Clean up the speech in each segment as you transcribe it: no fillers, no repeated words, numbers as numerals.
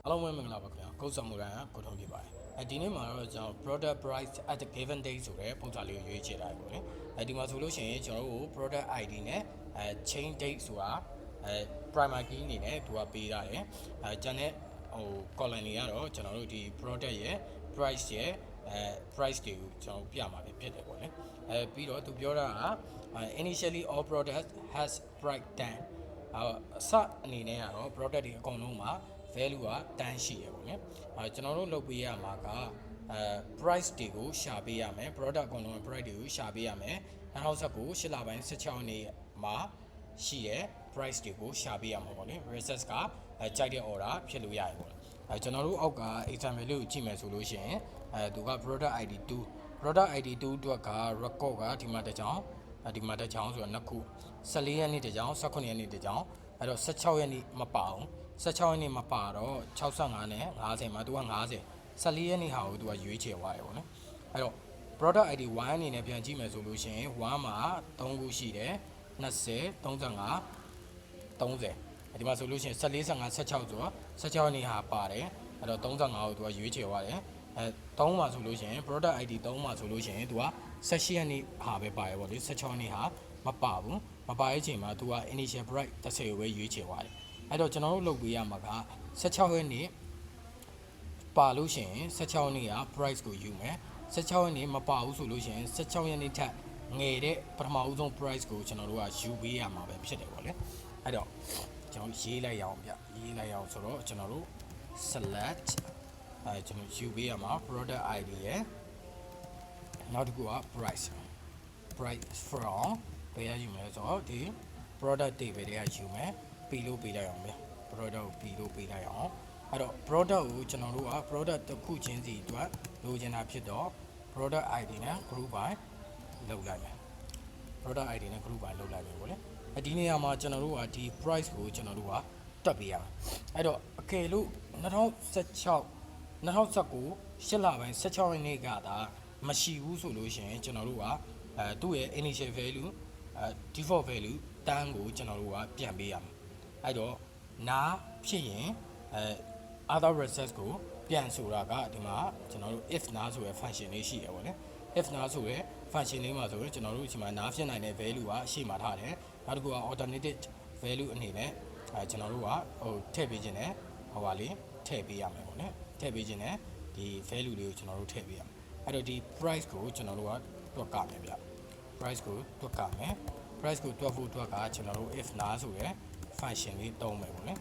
အားလုံးပဲမင်္ဂလာပါခင်ဗျာကိုယ်ဆောင်မှုရန်ကိုထုံးပြပါတယ်ဒီနေ့မှာတော့ကျွန်တော် product price at the given date ဆိုတဲ့ပုံစံလေးကိုရွေးချယ်ထားတယ်ပေါ့လေဒီမှာဆိုလို့ရှိရင်ကျွန်တော်တို့ product ID နဲ့ chain date ဆိုတာ primary key အနေနဲ့သူကပေးထားတယ်ကျန်တဲ့column တွေကတော့ကျွန်တော်တို့ဒီ product ရဲ့ price ရဲ့ price တွေကိုကျွန်တော်ပြမှာဖြစ်တယ်ပေါ့လေပြီးတော့သူပြောတာက initially all product has price 10အစအနေနဲ့ကတော့ product တွေအကုန်လုံးမှာ value ကတန်းရှိရပေါ့နော်ကျွန်တော်တို့လုပ်ပေးရမှာကprice တွေကိုရှာပေးရမယ် product အကုန်လုံး price တွေကိုရှာပေးရမယ်2019 8လပိုင်း16ရက်နေ့မှာရှိတဲ့ price တွေကိုရှာပေးရမှာပေါ့နော် research ကကြိုက်တဲ့ order ဖြစ်လို့ရတယ်ပေါ့ကျွန်တော်တို့အောက်က example လေးကိုကြည့်မယ်ဆိုလို့ရှိရင်သူက product ID 2 အတွက်က record ကဒီမှာတစ်ကြောင်းဒီမှာတစ်ကြောင်းဆိုတော့နှစ်ခု14ရက်နေ့တစ်ကြောင်း18ရက်နေ့တစ်ကြောင်းအဲ့တော့16ရက်နေ့မပါအောင်16ရက်နေ့မပါတော့65နဲ့50မှာသူက50 14ရက်နေ့ဟာကိုသူကရွေးချယ်သွားတယ်ပေါ့နော်အဲ့တော့ product ID 1အနေနဲ့ပြန်ကြည့်မယ်ဆိုလို့ရှိရင်1မှာ3ခုရှိတယ်20 35 30ဒီမှာဆိုလို့ရှိရင်14 15 16ဆိုတော့16ရက်နေ့ဟာပါတယ်အဲ့တော့35ကိုသူကရွေးချယ်သွားတယ်3မှာဆိုလို့ရှိရင် product ID 3မှာဆိုလို့ရှိရင်သူက18ရက်နေ့ဟာပဲပါတယ်ပေါ့လေ16ရက်နေ့ဟာမပါဘူးမပါတဲ့အချိန်မှာသူက initial price 30ကိုပဲရွေးချယ်သွားတယ်အဲ့တော့ကျွန်တော်တို့လုပ်ပေးရမှာက16ရက်နေ့ပါလို့ရှိရင်16ရက်နေ့က price ကိုယူမယ်16ရက်နေ့မပါဘူးဆိုလို့ရှိရင်16ရက်နေ့ထက်ငယ်တဲ့ပထမဦးဆုံး price ကိုကျွန်တော်တို့ကယူပေးရမှာပဲဖြစ်တယ်ပေါ့လေအဲ့တော့ကျွန်တော်ရေးလိုက်ရအောင်ဗျရေးလိုက်ရအောင်ဆိုတော့ကျွန်တော်တို့ select ကျွန်တော်ယူပေးရမှာ product ID ရဲ့နောက်တစ်ခုက price from ဘယ်ရယူမလဲဆိုတော့ဒီ product table တွေကယူမယ်ပြီးလို့ပေးလိုက်အောင်ဗျ product ကိုပြီးလို့ပေးလိုက်အောင်အဲ့တော့ product ကိုကျွန်တော်တို့က product တစ်ခုချင်းစီအတွက်လိုချင်တာဖြစ်တော့ product ID နဲ့ group by လုပ်လိုက်မယ် product ID နဲ့ group by လုပ်လိုက်မယ်ပေါ့လေဒီနေရာမှာကျွန်တော်တို့ကဒီ price ကိုကျွန်တော်တို့ကတွက်ပေးရမယ်အဲ့တော့အကယ်လို့2019 8လပိုင်း16ရက်နေ့ကဒါမရှိဘူးဆိုလို့ရှိရင်ကျွန်တော်တို့ကသူ့ရဲ့ initial value default value တန်းကိုကျွန်တော်တို့ကပြန်ပေးရမှာအဲ့တော့နားဖြစ်ရင်other research ကိုပြန်ဆိုတာကဒီမှာကျွန်တော်တို့ if နားဆိုတဲ့ function လေးရှိတယ်ပေါ့လေ if နားဆိုတဲ့ function လေးမှာဆိုရင်ကျွန်တော်တို့ဒီမှာနားဖြစ်နိုင်တဲ့ value ကရှေ့မှာထားတယ်နောက်တစ်ခုက alternative value အနေနဲ့ကျွန်တော်တို့ကထည့်ပေးခြင်းနဲ့ဟိုပါလေးထည့်ပေးရမယ်ပေါ့နော်ထည့်ပေးခြင်းနဲ့ဒီ value လေးကိုကျွန်တော်တို့ထည့်ပေးရမယ်အဲ့တော့ဒီ price ကိုကျွန်တော်တို့ကတွက်ကမယ်ဗျ price ကိုတွက်ကမယ် price ကိုတွက်ဖို့အတွက်ကကျွန်တော်တို့ if နားဆိုတဲ့ function လေးသုံးမယ်ပေါ့နော်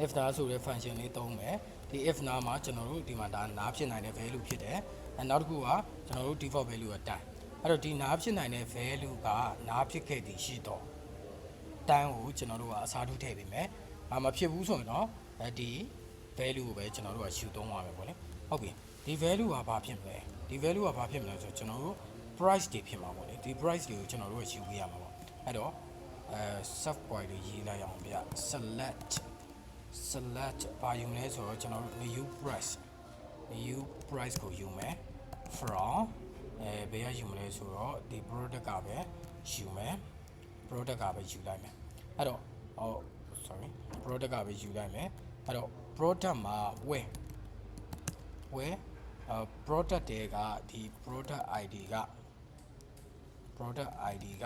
if နားဆိုတဲ့ function လေးသုံးမယ်ဒီ if နားမှာကျွန်တော်တို့ဒီမှာဒါနားဖြစ်နိုင်တဲ့ value ဖြစ်တယ်နောက်တစ်ခုကကျွန်တော်တို့ default value ကတန်းအဲ့တော့ဒီနားဖြစ်နိုင်တဲ့ value ကနားဖြစ်ခဲ့သည်ရှိတော့တန်းကိုကျွန်တော်တို့ကအစားထိုးထည့်ပေးမယ်မဖြစ်ဘူးဆိုရင်တော့ဒီ value ကိုပဲကျွန်တော်တို့ကယူသုံးရမယ်ပေါ့လေဟုတ်ပြီဒီ value ကဘာဖြစ်မလဲဒီ value ကဘာဖြစ်မလဲဆိုတော့ကျွန်တော်တို့ price တွေဖြစ်မှာပေါ့လေဒီ price တွေကိုကျွန်တော်တို့ကယူပေးရမှာပေါ့အဲ့တော့sub point တွေရေးလိုက်အောင်ဗျ select ဘာယူမလဲဆိုတော့ကျွန်တော်တို့ new price ကိုယူမယ် from ဘယ်ရယူမလဲဆိုတော့ဒီ product ကပဲယူမယ် product ကပဲယူလိုက်မယ်အဲ့တော့sorry product ကပဲယူလိုက်မယ်အဲ့တော့ product မှာ where product တွေကဒီ product ID က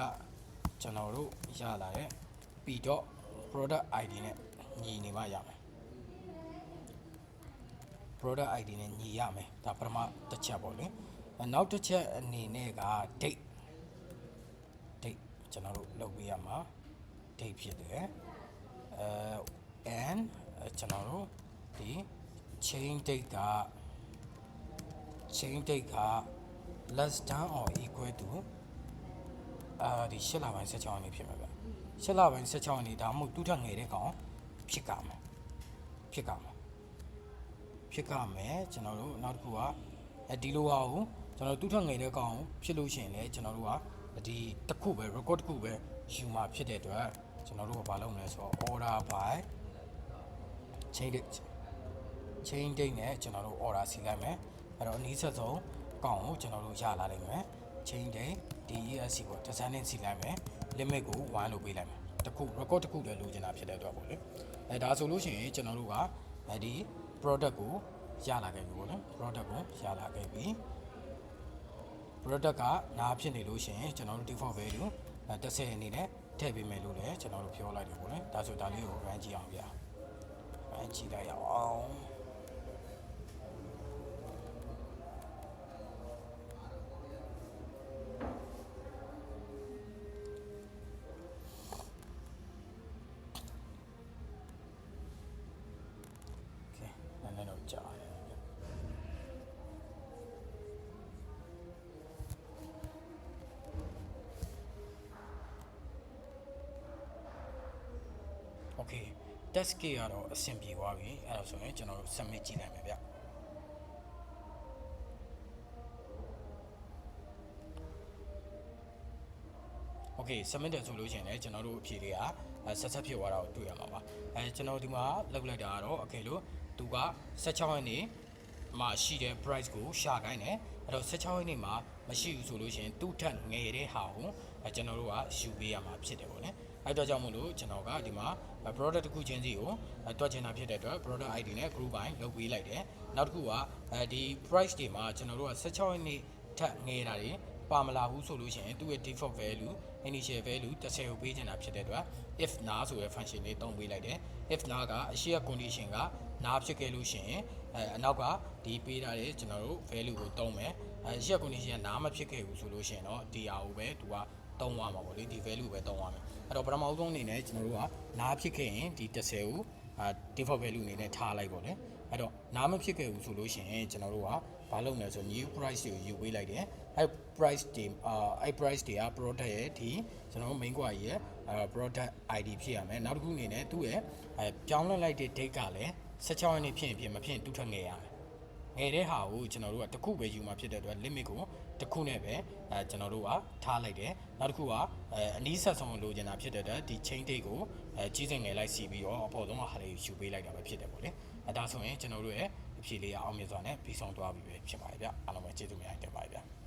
ကျွန်တော်တို့ရလာတဲ့ပြီးတော့ product ID နဲ့ညီနေမှရမယ် product ID နဲ့ညီရမယ်ဒါပထမတစ်ချက်ပေါ့လေနောက်တစ်ချက်အနေနဲ့က date ကျွန်တော်တို့လုပ်ပေးရမှာ date ဖြစ်တယ်and ကျွန်တော်တို့ဒီ chain date က less than or equal to ဒီ8လပိုင်း16ရက်နေ့ဖြစ်မှာဗျ8လပိုင်း16ရက်နေ့ဒါမှမဟုတ်တူထက်ငယ်တဲ့ကောင်ဖြစ်ကြမယ်ကျွန်တော်တို့နောက်တစ်ခုကဒီလိုဟာကိုကျွန်တော်တူထက်ငယ်တဲ့ကောင်ဖြစ်လို့ရှိရင်လည်းကျွန်တော်တို့ကဒီတစ်ခုပဲ record တစ်ခုပဲယူမှာဖြစ်တဲ့အတွက်ကျွန်တော်တို့ကဘာလုပ်မလဲဆိုတော့ order by chain date နဲ့ကျွန်တော်တို့ order စီလိုက်မယ်အဲ့တော့အနည်းဆက်ဆုံးကောင်ကိုကျွန်တော်တို့ရလာနိုင်မယ် chain date DESC ကို designing စီလိုက်မယ် limit ကို1လို့ပေးလိုက်မယ်တခု record တစ်ခုလည်းလိုချင်တာဖြစ်တဲ့အတွက်ပေါ့လေဒါဆိုလို့ရှိရင်ကျွန်တော်တို့က ဒီ product ကိုရလာခဲ့ပြီပေါ့နော် product ကိုရလာခဲ့ပြီ product ကနားဖြစ်နေလို့ရှိရင်ကျွန်တော်တို့ default value 30အနေနဲ့ထည့်ပေးမယ်လို့လည်းကျွန်တော်တို့ပြောလိုက်တယ်ပေါ့လေဒါဆိုဒါလေးကို run ကြည့်အောင်ဗျာ run ကြည့်လိုက်ရအောင်โอเค test case ကတော့အဆင်ပြေသွားပြီအဲ့ဒါဆိုရင်ကျွန်တော်တို့ submit ကြည့်လိုက်မယ်ဗျโอเค submit တယ်ဆိုလို့ရှိရင်လည်းကျွန်တော်တို့အဖြေတွေကဆက်ဆက်ဖြစ်သွားတာကိုတွေ့ရမှာပါကျွန်တော်ဒီမှာလောက်လိုက်တာကတော့အကယ်လို့သူက16ရက်နေ့မှာရှိတဲ့ price ကိုရှာခိုင်းတယ်အဲ့တော့16ရက်နေ့မှာမရှိဘူးဆိုလို့ရှိရင်သူ့ထက်ငယ်တဲ့ဟာကိုကျွန်တော်တို့ကယူပေးရမှာဖြစ်တယ်ပေါ့နော်အဲ့တော့ကြောင့်မို့လို့ကျွန်တော်ကဒီမှာ product တစ်ခုချင်းစီကိုတွက်ချင်တာဖြစ်တဲ့အတွက် product ID နဲ့ group by လုပ်ပေးလိုက်တယ်နောက်တစ်ခုကဒီ price တွေမှာကျွန်တော်တို့က16ရက်နေ့ထက်ငယ်တာတွေပါမလာဘူးဆိုလို့ရှိရင်သူ့ရဲ့ default value initial value 30ကိုပေးချင်တာဖြစ်တဲ့အတွက် if နားဆိုတဲ့ function လေးတုံးပေးလိုက်တယ် if နားကအရှိရ condition ကနားဖြစ်ခဲ့လို့ရှိရင်အနောက်ကဒီပေးထားတဲ့ကျွန်တော်တို့ value ကိုတုံးမယ်အရှိရ condition ကနားမဖြစ်ခဲ့ဘူးဆိုလို့ရှိရင်တော့ဒီဟာကိုပဲသူကတုံးသွားမှာပေါ့လေဒီ value ပဲတုံးသွားမယ်အဲ့တော့ပထမဆုံးအနေနဲ့ကျွန်တော်တို့ကနားဖြစ်ခဲ့ရင်ဒီ30ကိုdefault value အနေနဲ့ထားလိုက်ပေါ့လေအဲ့တော့နားမဖြစ်ခဲ့ဘူးဆိုလို့ရှိရင်ကျွန်တော်တို့ကဘာလုပ်လဲဆို new price ကိုယူပေးလိုက်တယ်အဲ့ price တွေအဲ့ price တွေက product ရဲ့ဒီကျွန်တော်တို့ main query ရဲ့product ID ဖြစ်ရမယ်နောက်တစ်ခုအနေနဲ့သူ့ရဲ့ပြောင်းလဲလိုက်တဲ့ date ကလည်း16ရက်နေ့ဖြစ်ရင်ဖြစ်မဖြစ်တူထွက်ငယ်ရမယ်ငယ်တဲ့ဟာကိုကျွန်တော်တို့ကတစ်ခုပဲယူမှာဖြစ်တဲ့အတွက် limit ကိုတစ်ခုနဲ့ပဲကျွန်တော်တို့ကထားလိုက်တယ်နောက်တစ်ခုကအနည်းဆက်ဆုံးလိုချင်တာဖြစ်တဲ့အတွက်ဒီ chain date ကိုကြီးစင်ငယ်လိုက်စီပြီးတော့အပေါ်ဆုံးဟာလေးယူပေးလိုက်တာပဲဖြစ်တယ်ပေါ့လေဒါဆိုရင်ကျွန်တော်တို့ရဲ့အဖြေလေးအောင်မြင်စွာနဲ့ပြီးဆုံးသွားပြီပဲဖြစ်ပါတယ်ဗျအားလုံးပဲကျေးဇူးများတင်ပါတယ်ဗျ